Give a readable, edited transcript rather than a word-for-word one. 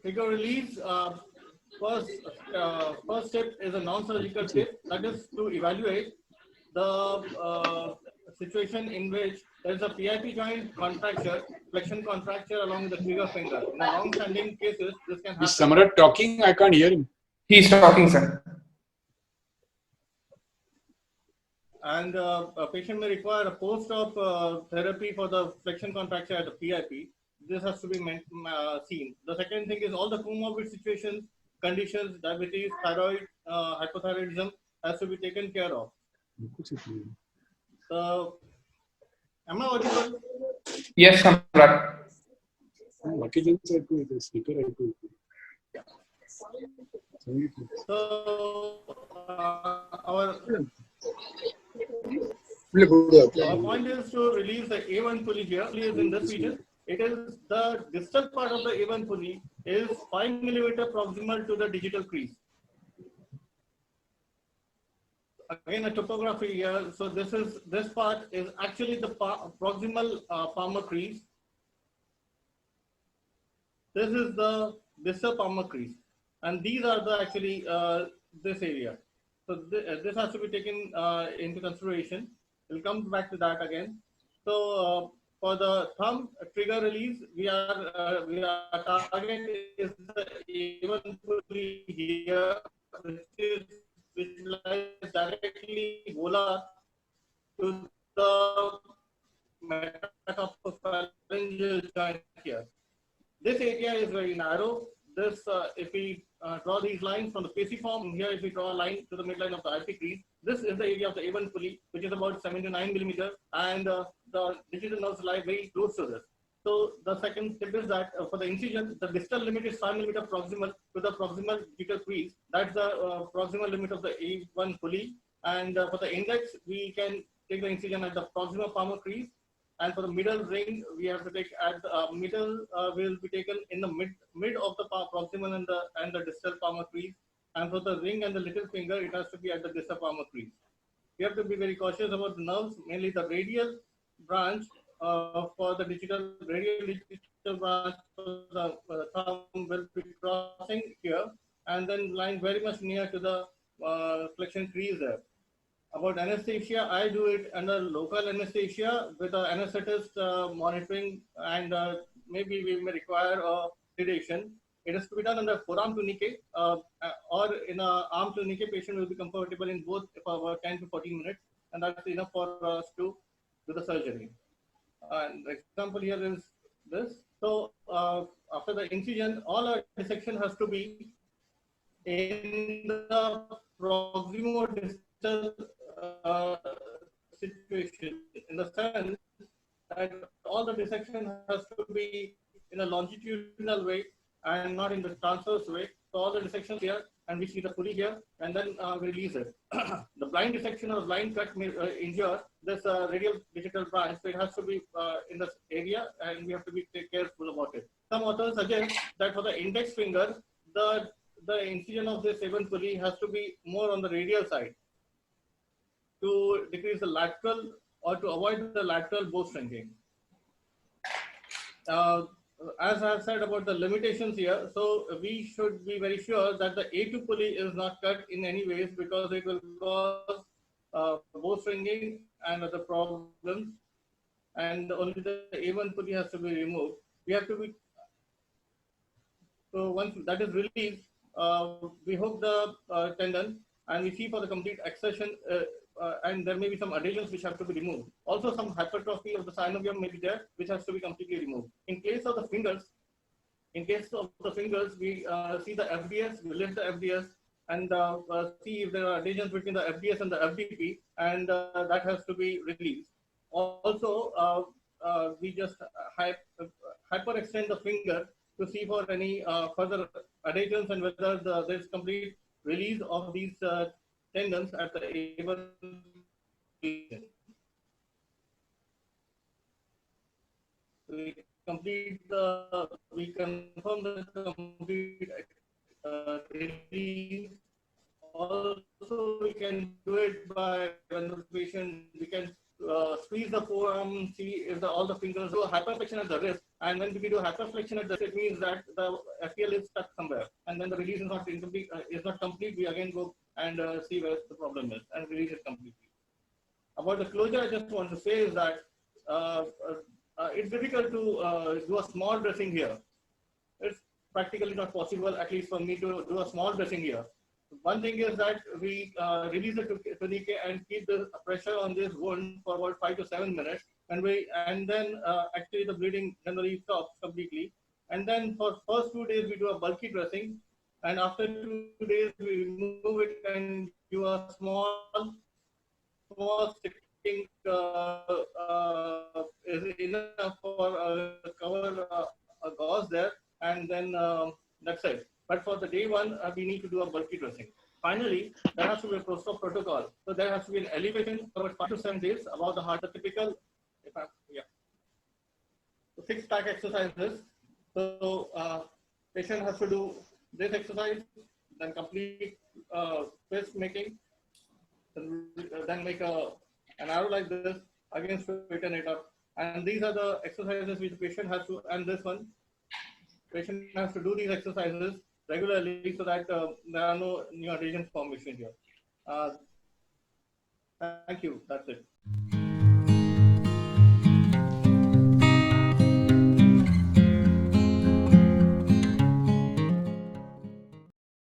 Trigger release. First, first step is a non-surgical tip, that is to evaluate the situation in which there is a PIP joint contracture, flexion contracture along with the trigger finger. In a long-standing cases, this can happen. Is Samrat talking? I can't hear him. He's talking, sir. And a patient may require a post-op therapy for the flexion contracture at the PIP. This has to be seen. The second thing is all the comorbid situations, conditions, diabetes, thyroid, hypothyroidism has to be taken care of. Am I audible? Yes, Samrat. So our point is to release the A1 pulley here. Pulley is in this region. It is the distal part of the A1 pulley is 5 mm proximal to the digital crease. Again, a topography here. So this part is actually the proximal palmar crease. This is the distal palmar crease, and these are the actually this area. So this has to be taken into consideration. We'll come back to that again. So for the thumb trigger release, we are target is the A1 pulley here, which lies directly volar to the metaphalangeal joint here. This area is very narrow. This, if we draw these lines from the pachyform, here if we draw a line to the midline of the IP crease, this is the area of the A1 pulley, which is about 7 to 9 millimeters, and the digital nerves lie very close to this. So the second tip is that for the incision, the distal limit is 5 millimeter proximal to the proximal digital crease. That's the proximal limit of the A1 pulley. And for the index, we can take the incision at the proximal palmar crease. And for the middle ring, we have to take at the middle will be taken in the mid of the proximal and the distal palmar crease. And for the ring and the little finger, it has to be at the distal palmar crease. We have to be very cautious about the nerves, mainly the radial branch for the radial digital branch for the thumb will be crossing here and then lying very much near to the flexion crease there. About anesthesia, I do it under local anesthesia with an anesthetist monitoring, and maybe we may require sedation. It has to be done under forearm tunique or in an arm tunique. Patient will be comfortable in both for about 10 to 14 minutes, and that's enough for us to do the surgery. And the example here is this. So after the incision, all our dissection has to be in the proximo-distal situation, in the sense that all the dissection has to be in a longitudinal way and not in the transverse way. So all the dissections here, and we see the pulley here, and then we release it. The blind dissection or blind cut may injure this radial digital branch, so it has to be in this area, and we have to be careful about it. Some authors suggest that for the index finger, the incision of this A1 pulley has to be more on the radial side to decrease the lateral or to avoid the lateral bowstringing. As I have said about the limitations here, so we should be very sure that the A2 pulley is not cut in any ways, because it will cause bowstringing and other problems, and only the A1 pulley has to be removed. We have to be, so once that is released, we hook the tendon and we see for the complete accession, and there may be some adhesions which have to be removed. Also, some hypertrophy of the synovium may be there, which has to be completely removed. In case of the fingers, we see the FDS, we lift the FDS and see if there are adhesions between the FDS and the FDP, and that has to be released. Also, we just hyperextend the finger to see for any further adhesions and whether there is complete release of these tendons at the A1 region. We confirm the complete release. Also, we can do it by when the patient, we can squeeze the forearm, see if all the fingers do a hyperflexion at the wrist. And when we do hyperflexion at the wrist, it means that the FPL is stuck somewhere. And when the release is not incomplete, we again go and see where the problem is and release it completely. About the closure, I just want to say is that it's difficult to do a small dressing here. It's practically not possible, at least for me, to do a small dressing here. One thing is that we release the tourniquet and keep the pressure on this wound for about 5 to 7 minutes, and then actually the bleeding generally stops completely. And then for first 2 days we do a bulky dressing, and after 2 days we remove it and do a small sticking is enough for cover a gauze there, and then that's it. But for the day one, we need to do a bulky dressing. Finally, there has to be a post-op protocol. So there has to be an elevation for about 5 to 7 days about the heart. The typical, so 6 pack exercises. So patient has to do this exercise, then complete fist making, then make an arrow like this, again straighten it up. And these are the exercises which the patient has to, and this one, patient has to do these exercises regularly so that there are no new adhesion formation here. Thank you. That's it.